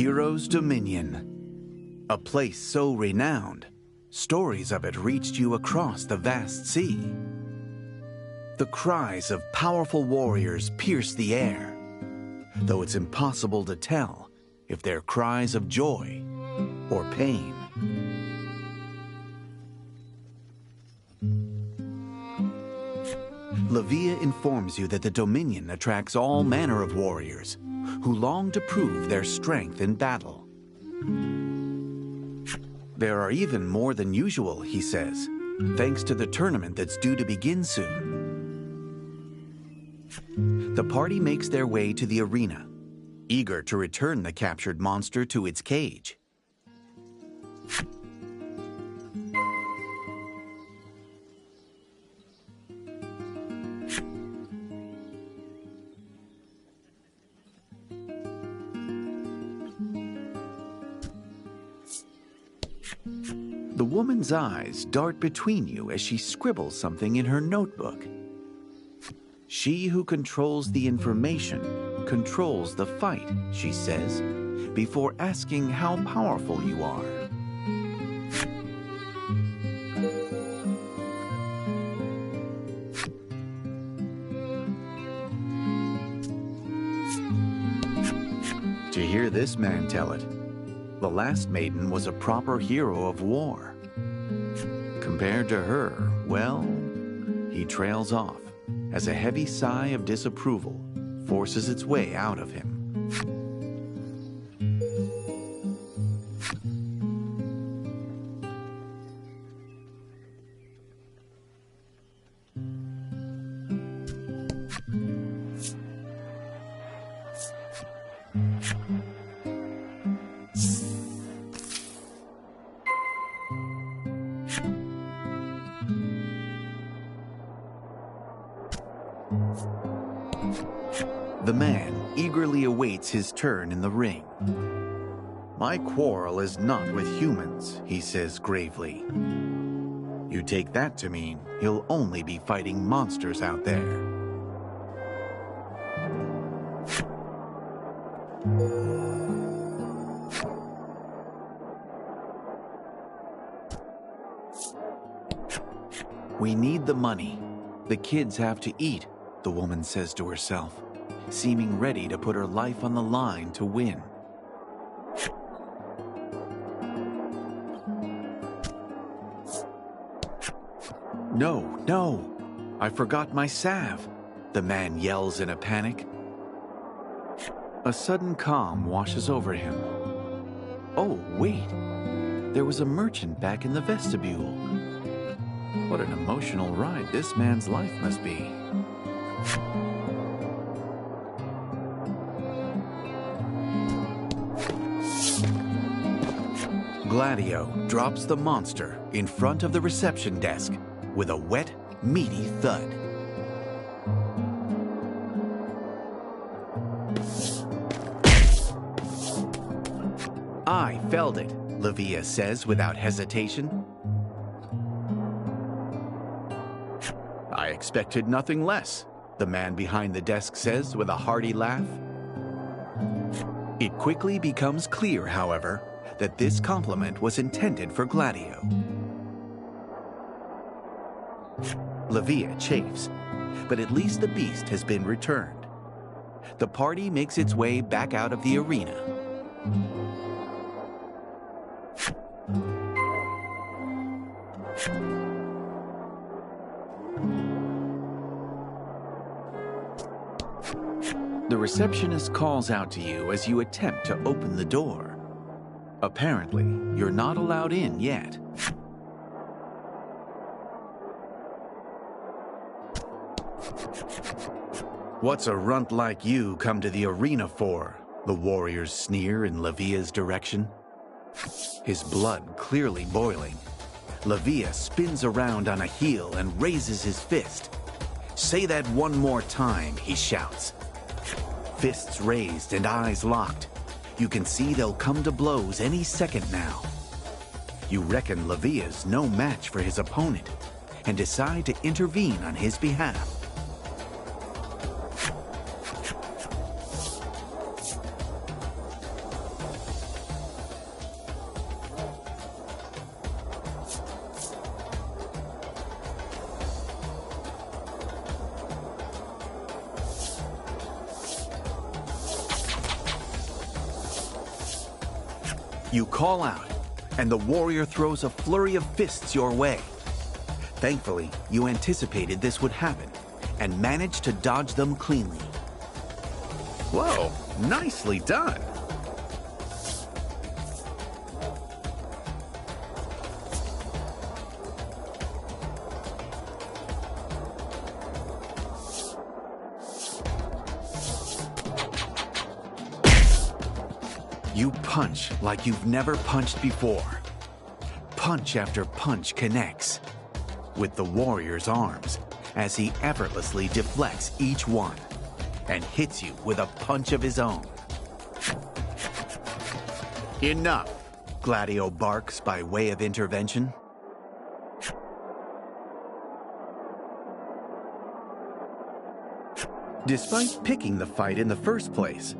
Heroes' Dominion. A place so renowned, stories of it reached you across the vast sea. The cries of powerful warriors pierce the air, though it's impossible to tell if they're cries of joy or pain. Levia informs you that the Dominion attracts all manner of warriors who long to prove their strength in battle. There are even more than usual, he says, thanks to the tournament that's due to begin soon. The party makes their way to the arena, eager to return the captured monster to its cage. The woman's eyes dart between you as she scribbles something in her notebook. She who controls the information controls the fight, she says, before asking how powerful you are. To hear this man tell it, the last Maiden was a proper hero of war. Compared to her, well, he trails off as a heavy sigh of disapproval forces its way out of him. The man eagerly awaits his turn in the ring. My quarrel is not with humans, he says gravely. You take that to mean he'll only be fighting monsters out there. We need the money. The kids have to eat, the woman says to herself, seeming ready to put her life on the line to win. No, I forgot my salve, the man yells in a panic. A sudden calm washes over him. Oh, wait, there was a merchant back in the vestibule. What an emotional ride this man's life must be. Gladio drops the monster in front of the reception desk with a wet, meaty thud. I felled it, Levia says without hesitation. I expected nothing less, the man behind the desk says with a hearty laugh. It quickly becomes clear, however, that this compliment was intended for Gladio. Levia chafes, but at least the beast has been returned. The party makes its way back out of the arena. The receptionist calls out to you as you attempt to open the door. Apparently, you're not allowed in yet. What's a runt like you come to the arena for? The warriors sneer in Levia's direction. His blood clearly boiling. Levia spins around on a heel and raises his fist. Say that one more time, he shouts. Fists raised and eyes locked. You can see they'll come to blows any second now. You reckon Levia's no match for his opponent and decide to intervene on his behalf. You call out, and the warrior throws a flurry of fists your way. Thankfully, you anticipated this would happen and managed to dodge them cleanly. Whoa, nicely done. You punch like you've never punched before. Punch after punch connects with the warrior's arms as he effortlessly deflects each one and hits you with a punch of his own. Enough, Gladio barks by way of intervention. Despite picking the fight in the first place,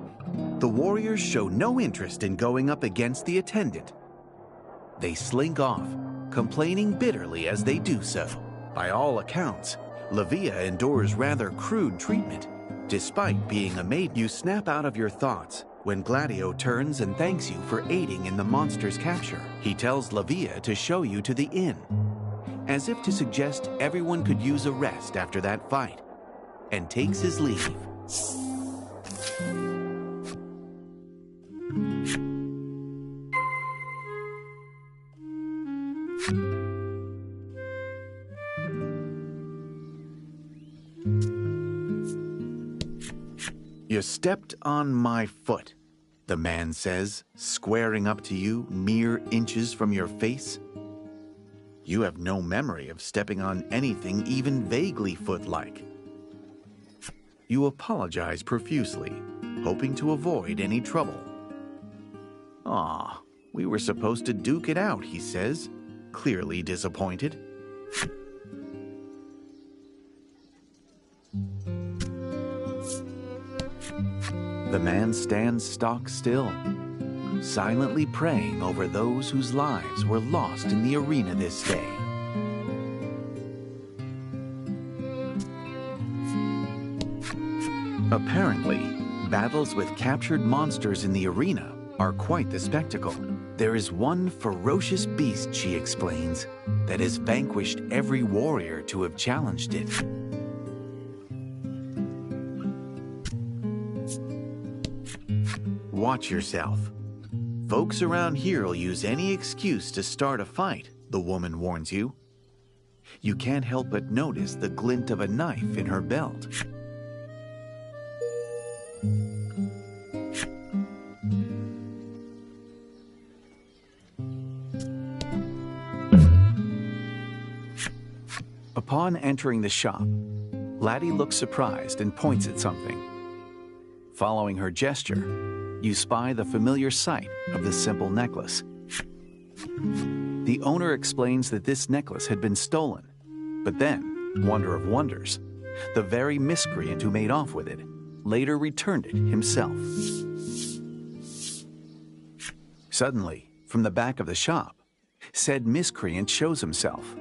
the warriors show no interest in going up against the attendant. They slink off, complaining bitterly as they do so. By all accounts, Livia endures rather crude treatment. Despite being a maid, you snap out of your thoughts when Gladio turns and thanks you for aiding in the monster's capture. He tells Livia to show you to the inn, as if to suggest everyone could use a rest after that fight, and takes his leave. You stepped on my foot, the man says, squaring up to you mere inches from your face. You have no memory of stepping on anything even vaguely foot-like. You apologize profusely, hoping to avoid any trouble. "Aw, we were supposed to duke it out," he says, clearly disappointed. The man stands stock still, silently praying over those whose lives were lost in the arena this day. Apparently, battles with captured monsters in the arena are quite the spectacle. There is one ferocious beast, she explains, that has vanquished every warrior to have challenged it. Watch yourself. Folks around here will use any excuse to start a fight, the woman warns you. You can't help but notice the glint of a knife in her belt. Upon entering the shop, Laddie looks surprised and points at something. Following her gesture, you spy the familiar sight of the simple necklace. The owner explains that this necklace had been stolen, but then, wonder of wonders, the very miscreant who made off with it later returned it himself. Suddenly, from the back of the shop, said miscreant shows himself.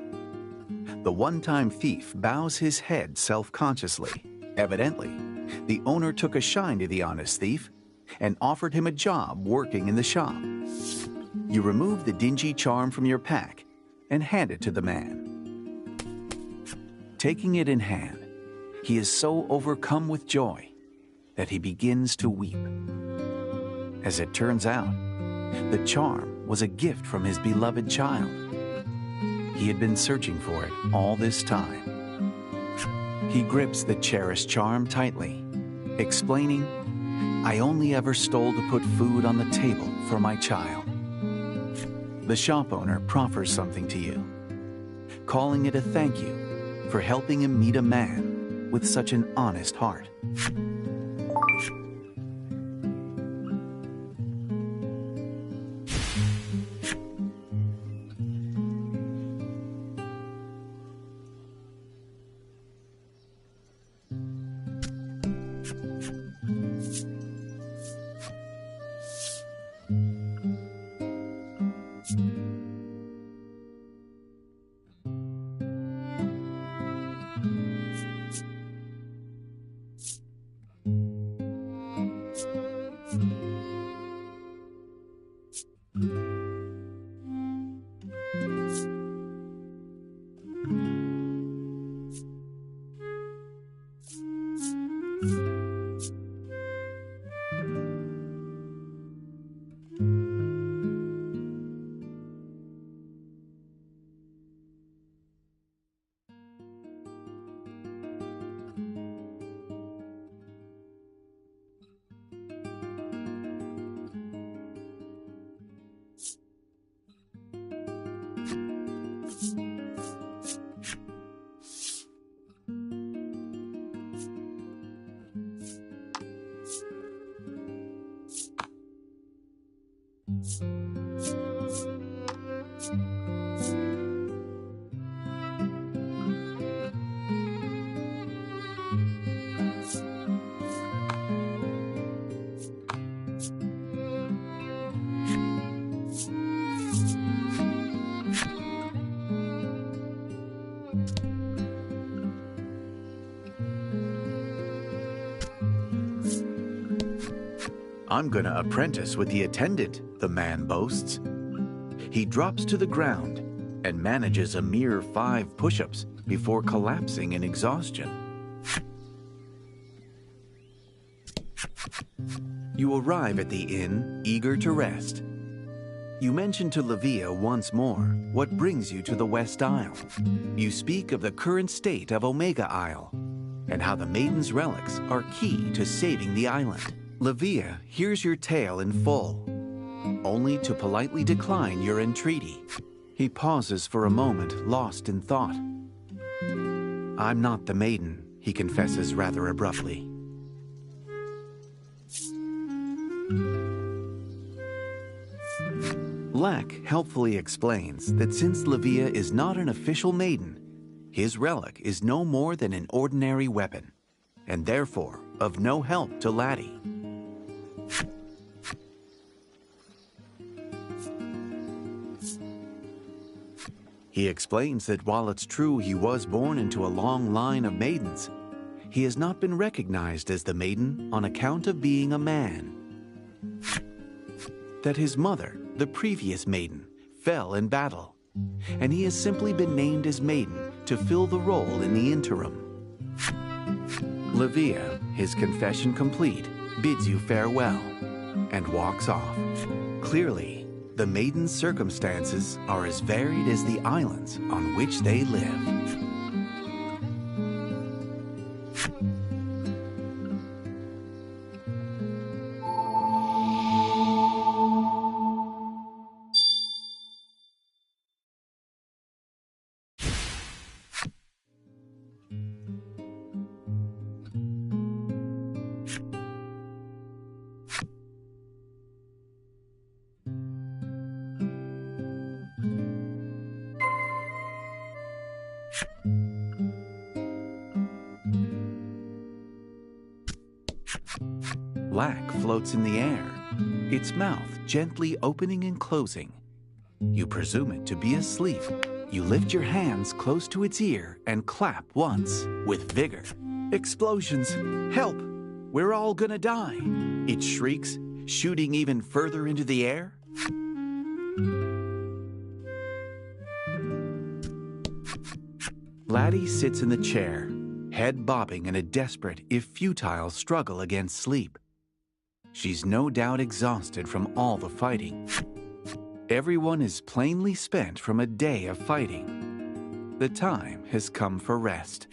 The one-time thief bows his head self-consciously. Evidently, the owner took a shine to the honest thief and offered him a job working in the shop. You remove the dingy charm from your pack and hand it to the man. Taking it in hand, he is so overcome with joy that he begins to weep. As it turns out, the charm was a gift from his beloved child. He had been searching for it all this time. He grips the cherished charm tightly, explaining, "I only ever stole to put food on the table for my child." The shop owner proffers something to you, calling it a thank you for helping him meet a man with such an honest heart. I'm gonna apprentice with the attendant, the man boasts. He drops to the ground and manages a mere 5 push-ups before collapsing in exhaustion. You arrive at the inn, eager to rest. You mention to Livia once more what brings you to the West Isle. You speak of the current state of Omega Isle and how the Maiden's relics are key to saving the island. Livia hears your tale in full, only to politely decline your entreaty. He pauses for a moment, lost in thought. I'm not the Maiden, he confesses rather abruptly. Lack helpfully explains that since Livia is not an official Maiden, his relic is no more than an ordinary weapon, and therefore of no help to Laddie. He explains that while it's true he was born into a long line of maidens, he has not been recognized as the Maiden on account of being a man. That his mother, the previous Maiden, fell in battle, and he has simply been named as Maiden to fill the role in the interim. Livia, his confession complete, bids you farewell and walks off. Clearly, the Maiden's circumstances are as varied as the islands on which they live. Lack floats in the air, its mouth gently opening and closing. You presume it to be asleep. You lift your hands close to its ear and clap once with vigor. Explosions! Help! We're all gonna die! It shrieks, shooting even further into the air. Laddie sits in the chair, head bobbing in a desperate, if futile, struggle against sleep. She's no doubt exhausted from all the fighting. Everyone is plainly spent from a day of fighting. The time has come for rest.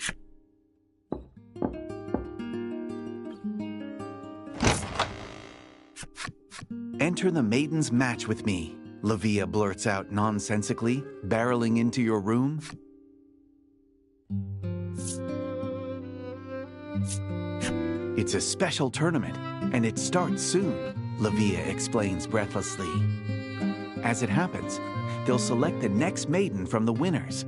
Enter the Maiden's match with me, Livia blurts out nonsensically, barreling into your room. It's a special tournament, and it starts soon, Livia explains breathlessly. As it happens, they'll select the next Maiden from the winners.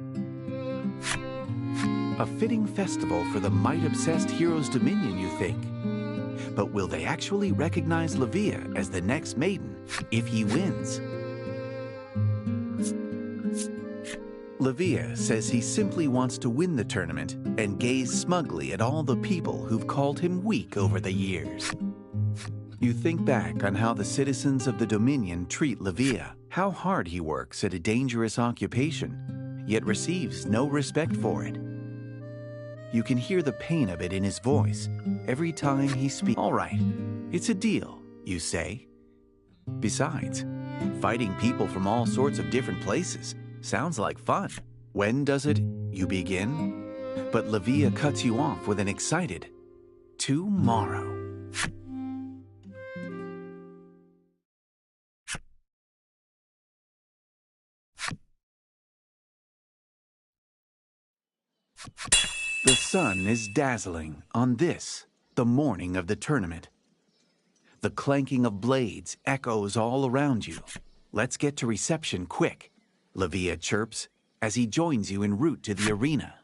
A fitting festival for the might-obsessed hero's dominion, you think. But will they actually recognize Livia as the next Maiden if he wins? Livia says he simply wants to win the tournament and gaze smugly at all the people who've called him weak over the years. You think back on how the citizens of the Dominion treat Livia, how hard he works at a dangerous occupation, yet receives no respect for it. You can hear the pain of it in his voice every time he speaks. All right, it's a deal, you say. Besides, fighting people from all sorts of different places sounds like fun. When does it? You begin. But Livia cuts you off with an excited, tomorrow. The sun is dazzling on this, the morning of the tournament. The clanking of blades echoes all around you. Let's get to reception quick, Livia chirps as he joins you en route to the arena.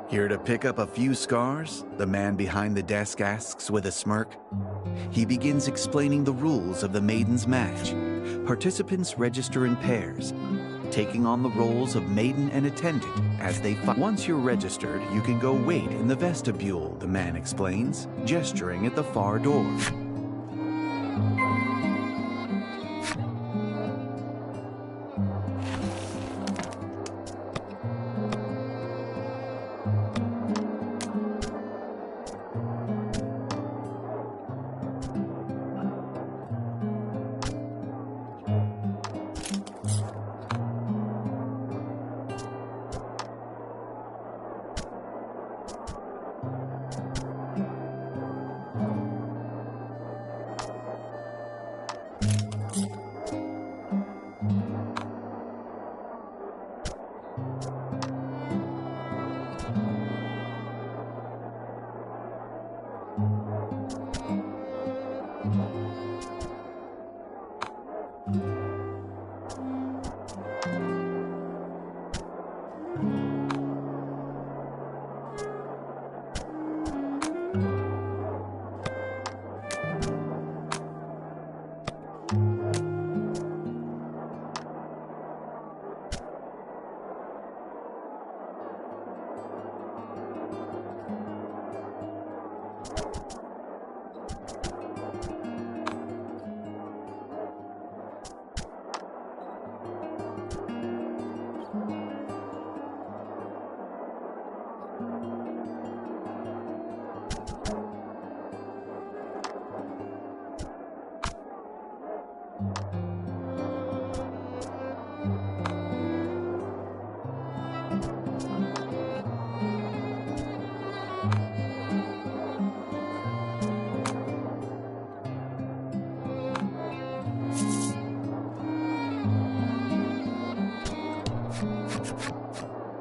Here to pick up a few scars? The man behind the desk asks with a smirk. He begins explaining the rules of the Maiden's match. Participants register in pairs, taking on the roles of maiden and attendant as they fight. Once you're registered, you can go wait in the vestibule, the man explains, gesturing at the far door.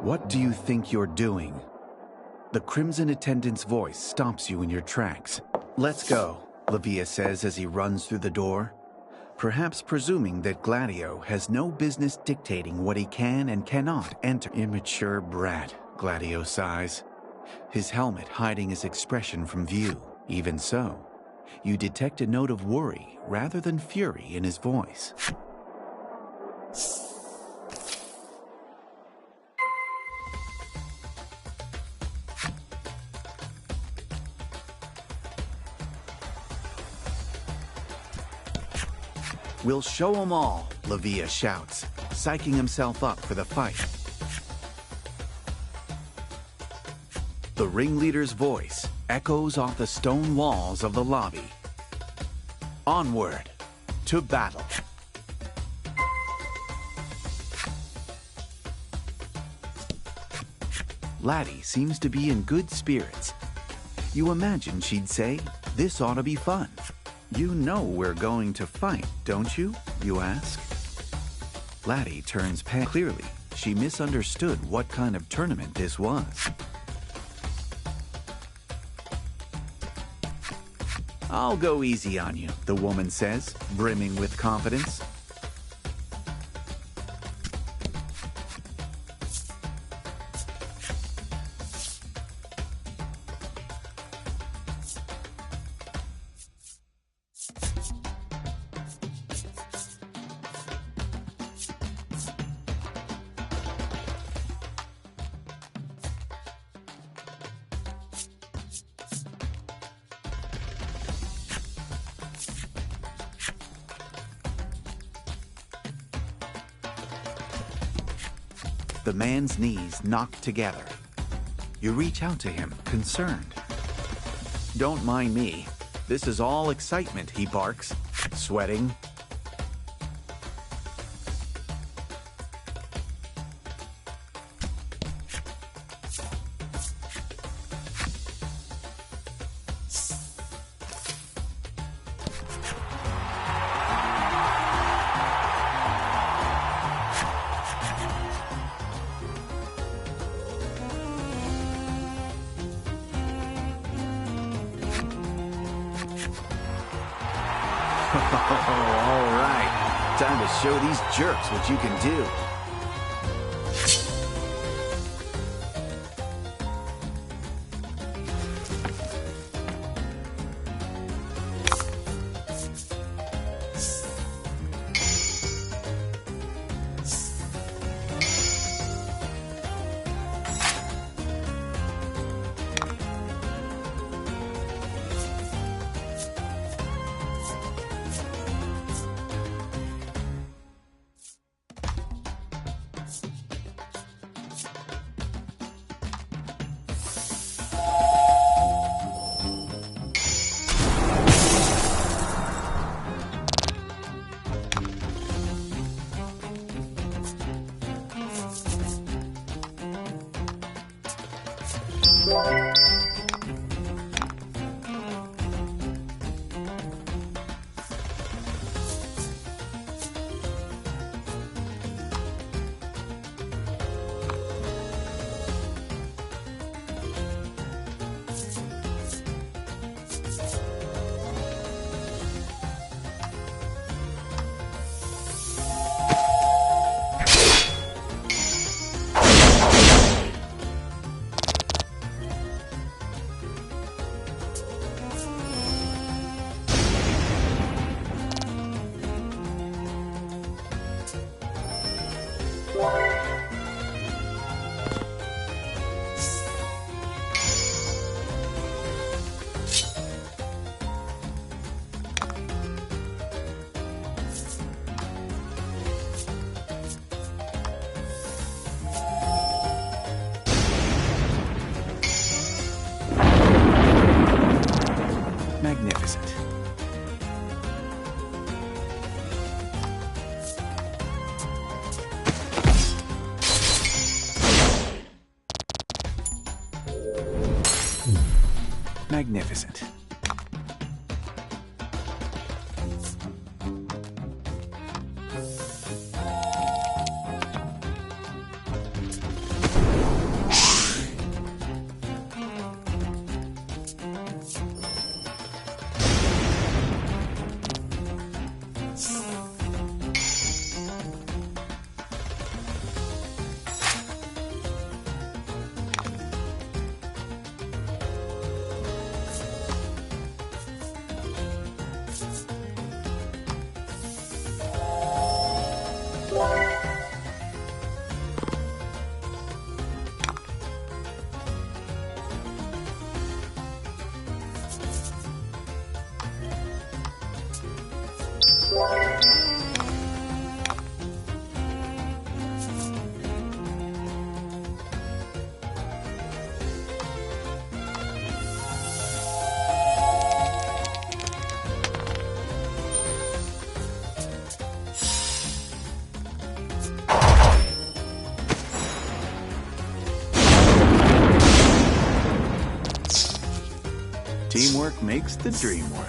What do you think you're doing? The crimson attendant's voice stops you in your tracks. Let's go, Lavia says as he runs through the door, perhaps presuming that Gladio has no business dictating what he can and cannot enter. Immature brat, Gladio sighs, his helmet hiding his expression from view. Even so, you detect a note of worry rather than fury in his voice. We'll show 'em all, Lavia shouts, psyching himself up for the fight. The ringleader's voice echoes off the stone walls of the lobby. Onward to battle. Laddie seems to be in good spirits. You imagine she'd say, "This ought to be fun." "You know we're going to fight, don't you?" you ask. Laddie turns pale. Clearly, she misunderstood what kind of tournament this was. "I'll go easy on you," the woman says, brimming with confidence. The man's knees knock together. You reach out to him, concerned. Don't mind me. This is all excitement, he barks, sweating. All right, time to show these jerks what you can do. Magnificent. Magnificent. Teamwork makes the dream work.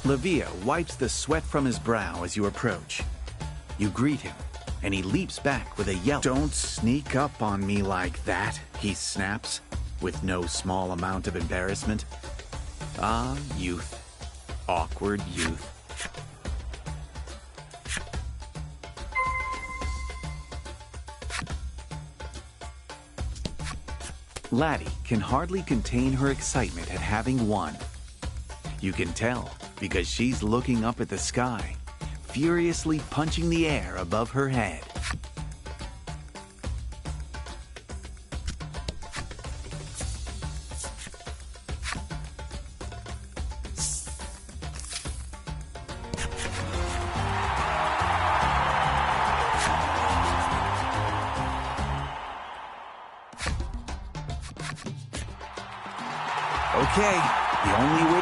Lavia wipes the sweat from his brow as you approach. You greet him, and he leaps back with a yelp. "Don't sneak up on me like that," he snaps, with no small amount of embarrassment. Ah, youth. Awkward youth. Laddie can hardly contain her excitement at having won. You can tell because she's looking up at the sky, furiously punching the air above her head. Okay, the only way...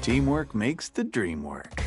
Teamwork makes the dream work.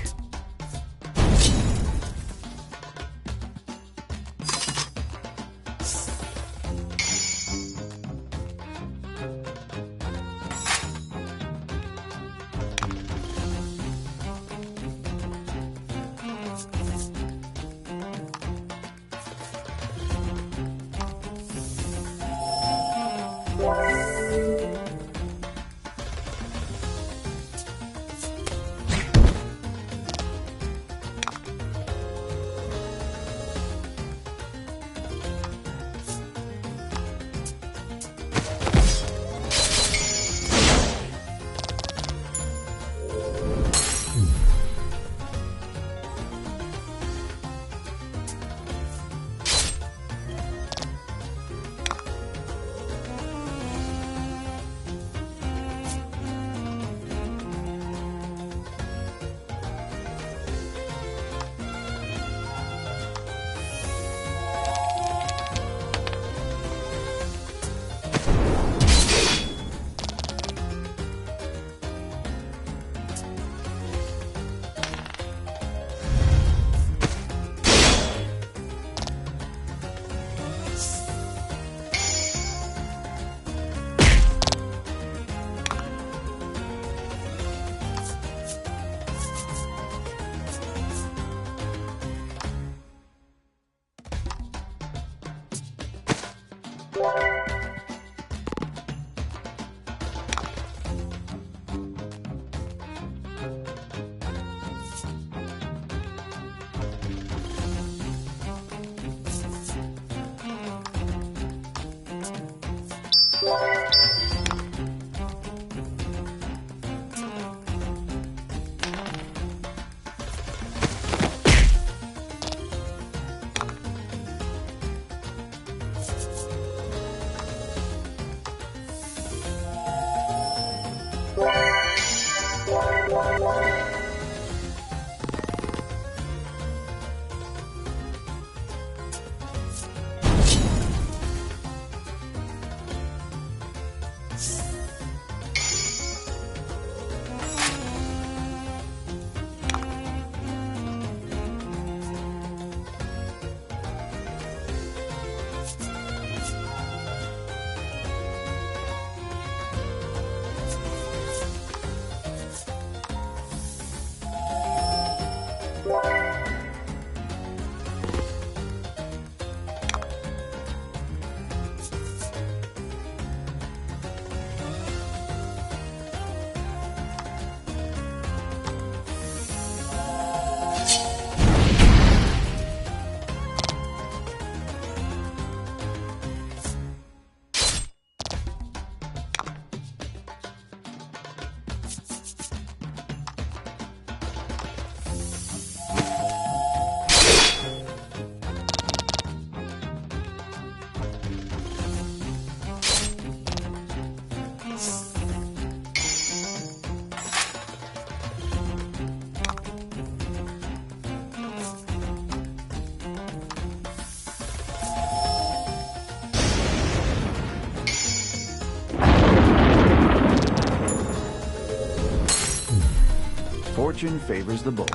fortune favors the bold.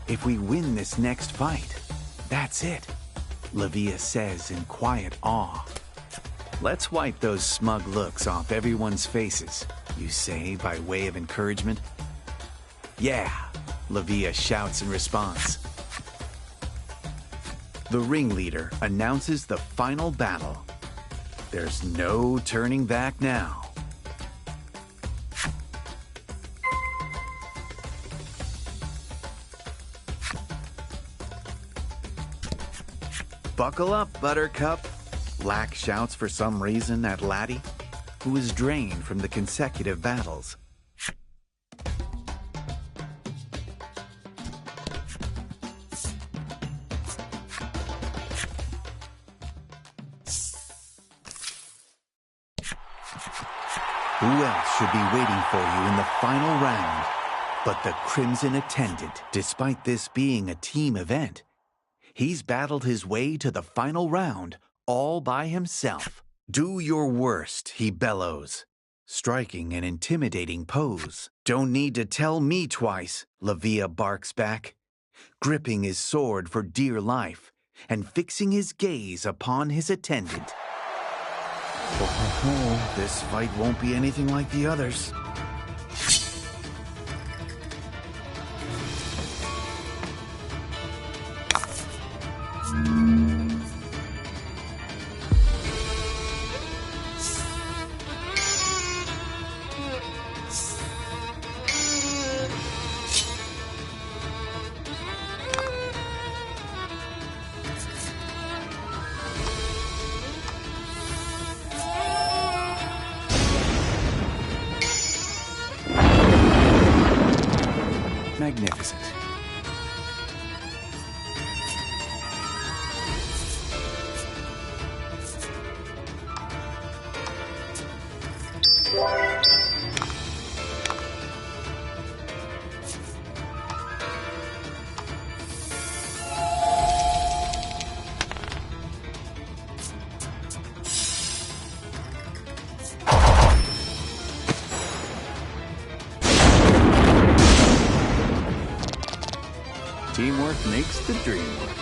If we win this next fight, that's it, Lavia says in quiet awe. Let's wipe those smug looks off everyone's faces, you say by way of encouragement. Yeah, Lavia shouts in response. The ringleader announces the final battle. There's no turning back now. Buckle up, Buttercup, Black shouts for some reason at Laddie, who is drained from the consecutive battles. Who else should be waiting for you in the final round but the Crimson Attendant? Despite this being a team event, he's battled his way to the final round all by himself. Do your worst, he bellows, striking an intimidating pose. Don't need to tell me twice, Lavia barks back, gripping his sword for dear life and fixing his gaze upon his attendant. Oh, this fight won't be anything like the others. Magnificent. Teamwork makes the dream work.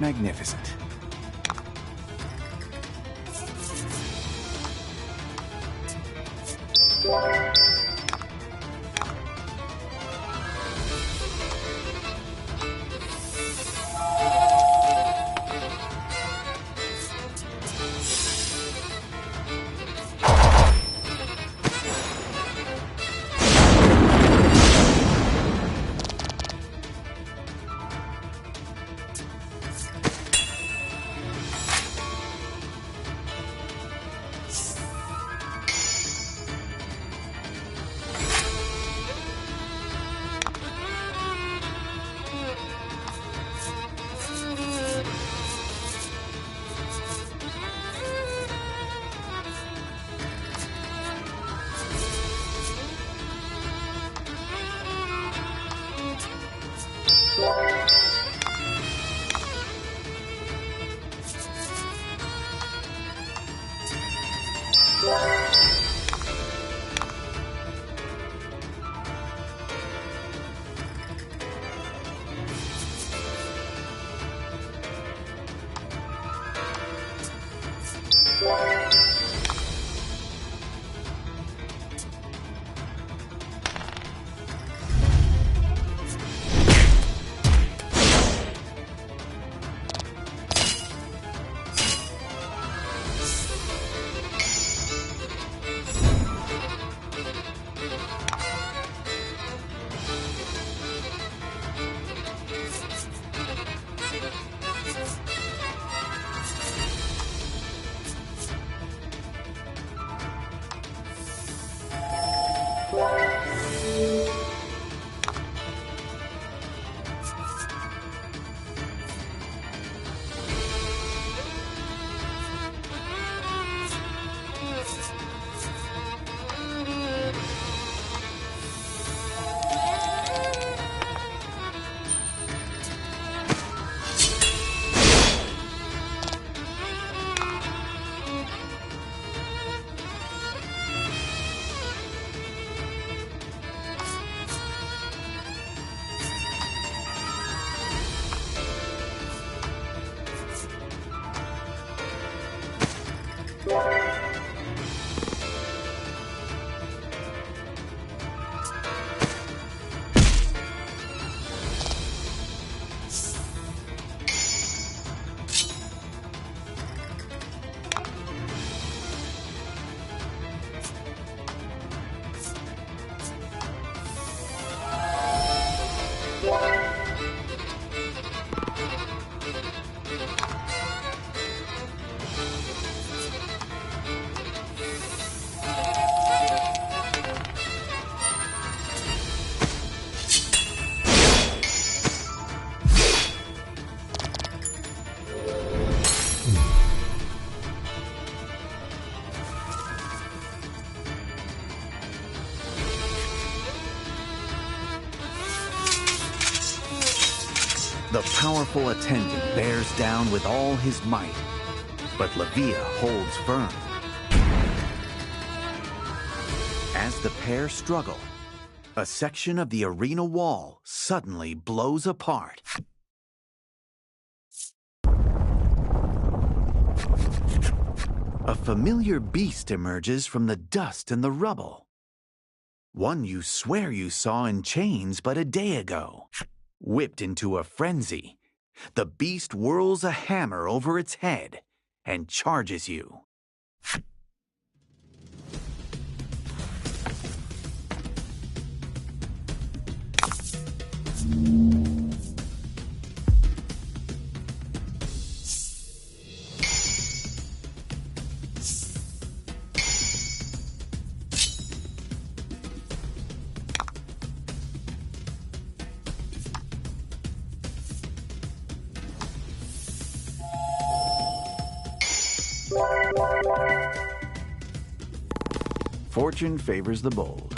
Magnificent. The powerful attendant bears down with all his might, but Levia holds firm. As the pair struggle, a section of the arena wall suddenly blows apart. A familiar beast emerges from the dust and the rubble. One you swear you saw in chains but a day ago. Whipped into a frenzy, the beast whirls a hammer over its head and charges you. Fortune favors the bold.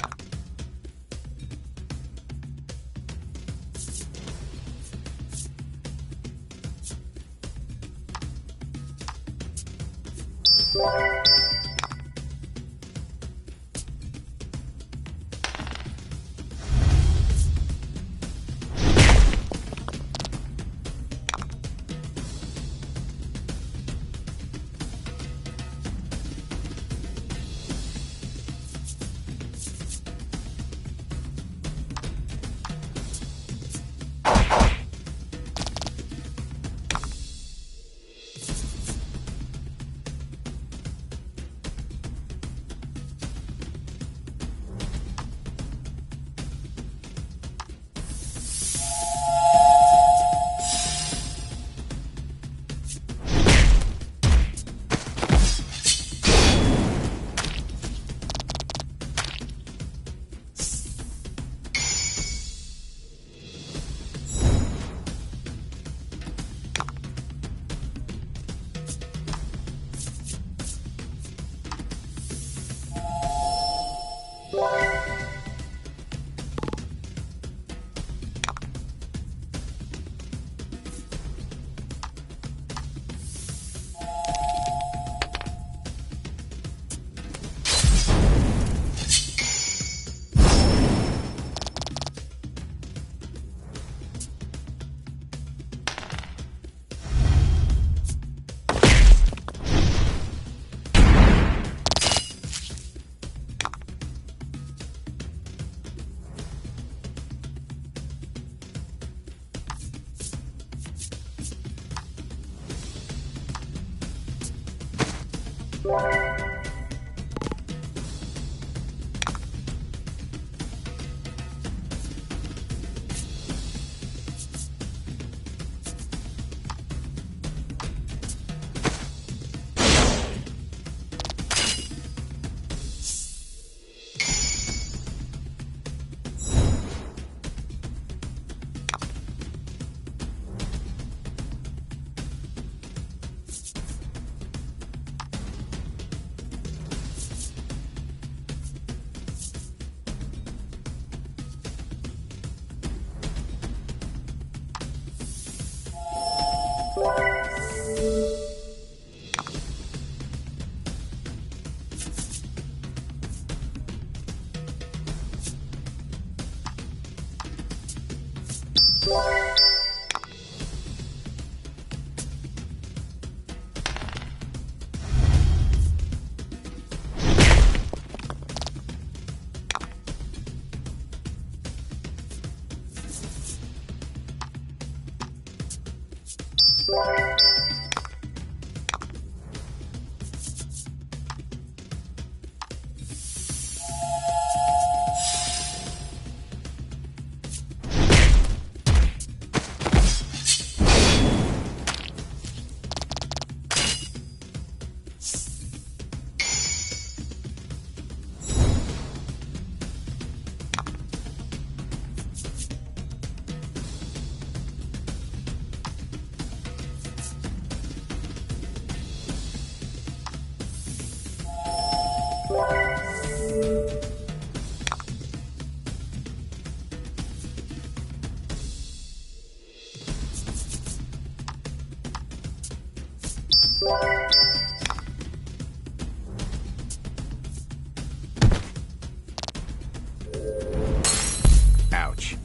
Ouch.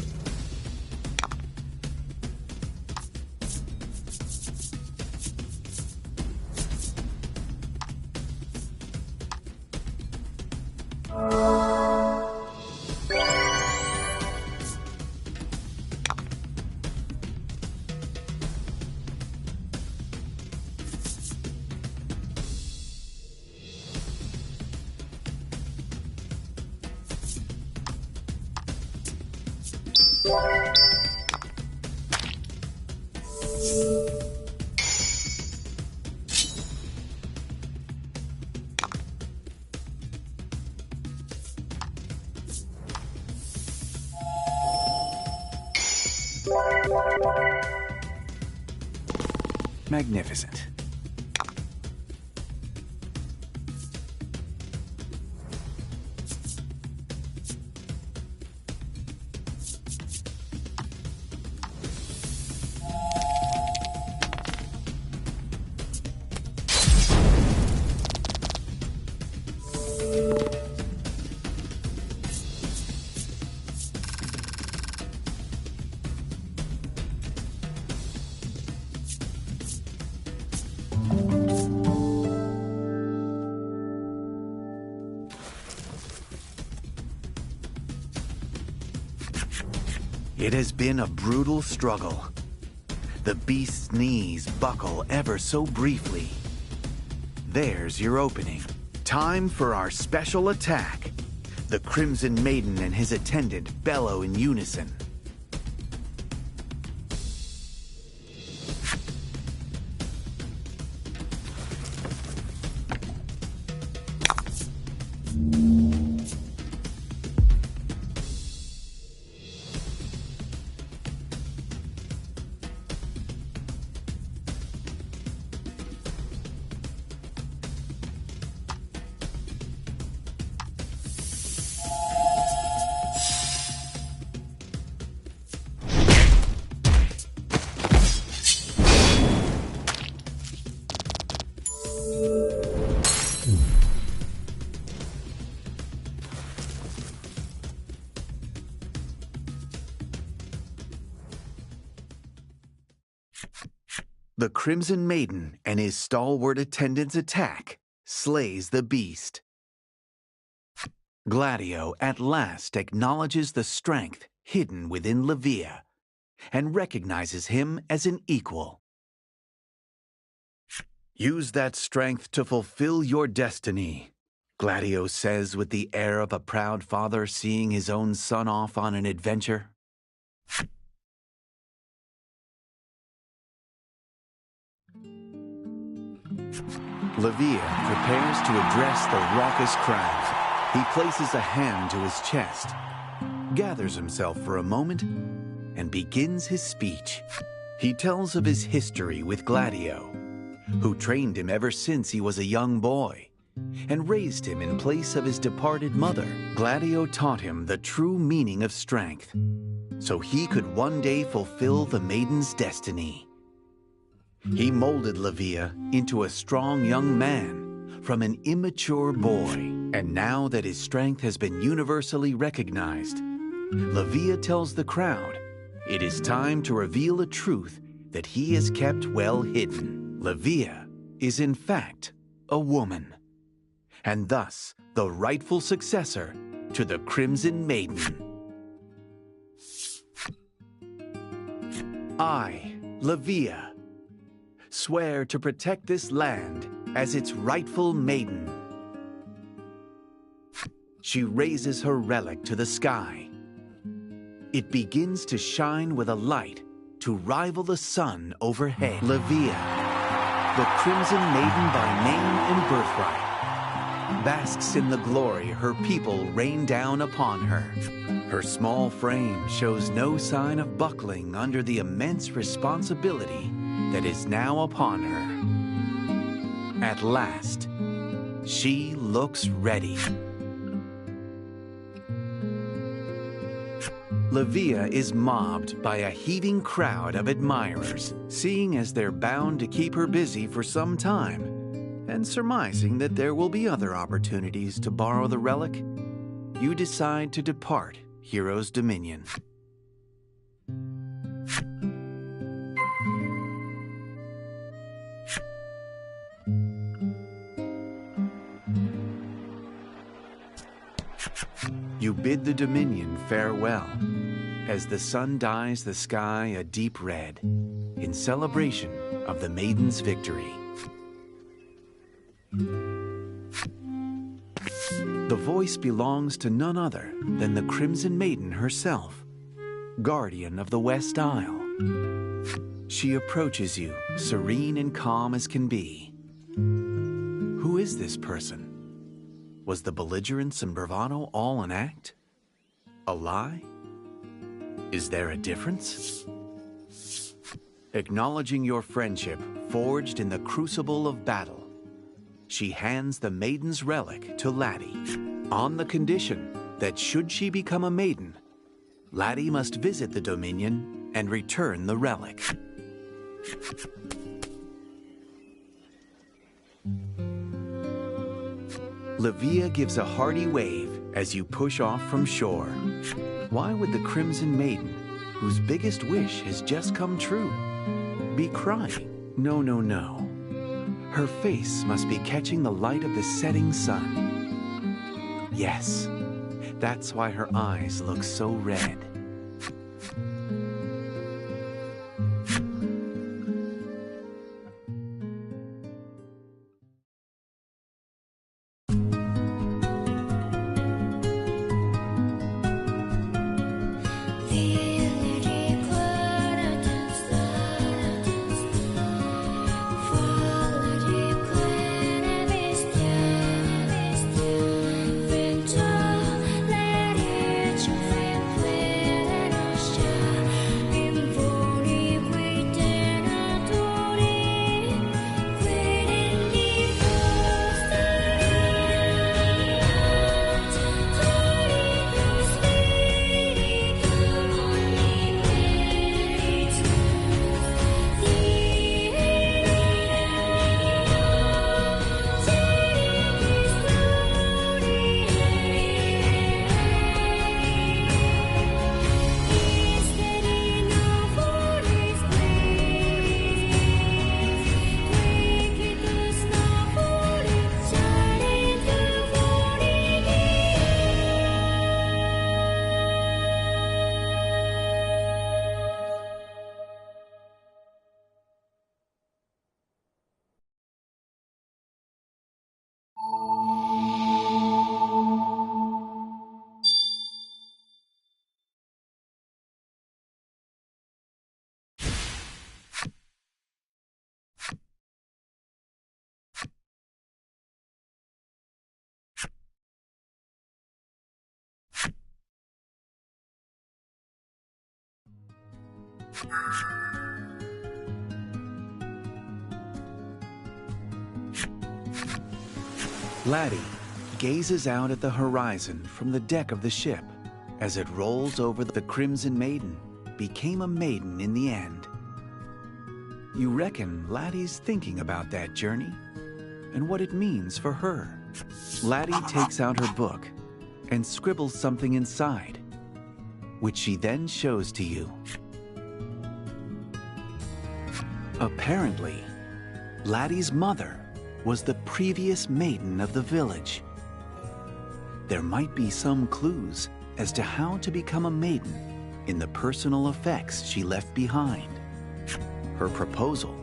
Magnificent. It has been a brutal struggle. The beast's knees buckle ever so briefly. There's your opening. Time for our special attack. The Crimson Maiden and his attendant bellow in unison. The Crimson Maiden and his stalwart attendant's attack slays the beast. Gladio at last acknowledges the strength hidden within Levia and recognizes him as an equal. Use that strength to fulfill your destiny, Gladio says with the air of a proud father seeing his own son off on an adventure. Levia prepares to address the raucous crowd. He places a hand to his chest, gathers himself for a moment, and begins his speech. He tells of his history with Gladio, who trained him ever since he was a young boy and raised him in place of his departed mother. Gladio taught him the true meaning of strength, so he could one day fulfill the maiden's destiny. He molded Levia into a strong young man from an immature boy, and now that his strength has been universally recognized, Levia tells the crowd it is time to reveal a truth that he has kept well hidden. Levia is in fact a woman, and thus the rightful successor to the Crimson Maiden. I, Levia, swear to protect this land as its rightful maiden. She raises her relic to the sky. It begins to shine with a light to rival the sun overhead. Levia, the Crimson Maiden by name and birthright, basks in the glory her people rain down upon her. Her small frame shows no sign of buckling under the immense responsibility that is now upon her. At last, she looks ready. Levia is mobbed by a heaving crowd of admirers, seeing as they're bound to keep her busy for some time, and surmising that there will be other opportunities to borrow the relic, you decide to depart Hero's Dominion. You bid the Dominion farewell as the sun dyes the sky a deep red in celebration of the Maiden's victory. The voice belongs to none other than the Crimson Maiden herself, guardian of the West Isle. She approaches you, serene and calm as can be. Who is this person? Was the belligerence and bravado all an act? A lie? Is there a difference? Acknowledging your friendship forged in the crucible of battle, she hands the Maiden's relic to Laddie, on the condition that should she become a maiden, Laddie must visit the Dominion and return the relic. Levia gives a hearty wave as you push off from shore. Why would the Crimson Maiden, whose biggest wish has just come true, be crying? No, no, no. Her face must be catching the light of the setting sun. Yes, that's why her eyes look so red. Laddie gazes out at the horizon from the deck of the ship. As it rolls over, the Crimson Maiden became a maiden in the end. You reckon Laddie's thinking about that journey and what it means for her. Laddie takes out her book and scribbles something inside, which she then shows to you. Apparently, Laddie's mother was the previous maiden of the village. There might be some clues as to how to become a maiden in the personal effects she left behind. Her proposal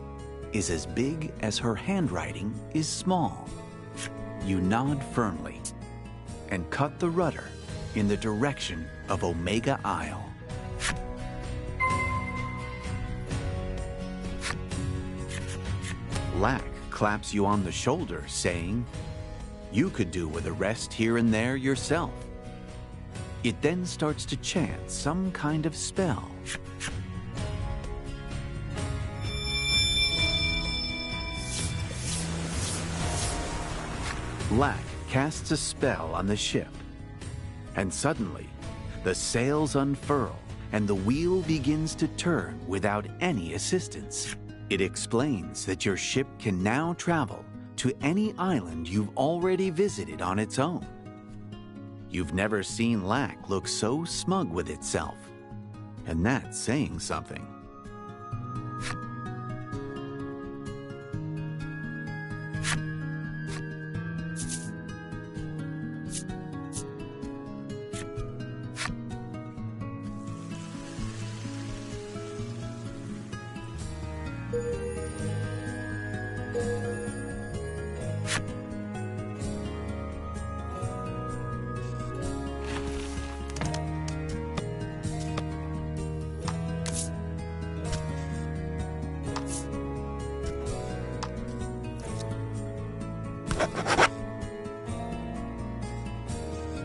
is as big as her handwriting is small. You nod firmly and cut the rudder in the direction of Omega Isle. Lack claps you on the shoulder, saying, "You could do with a rest here and there yourself." It then starts to chant some kind of spell. Lack casts a spell on the ship, and suddenly the sails unfurl and the wheel begins to turn without any assistance. It explains that your ship can now travel to any island you've already visited on its own. You've never seen Lack look so smug with itself, and that's saying something.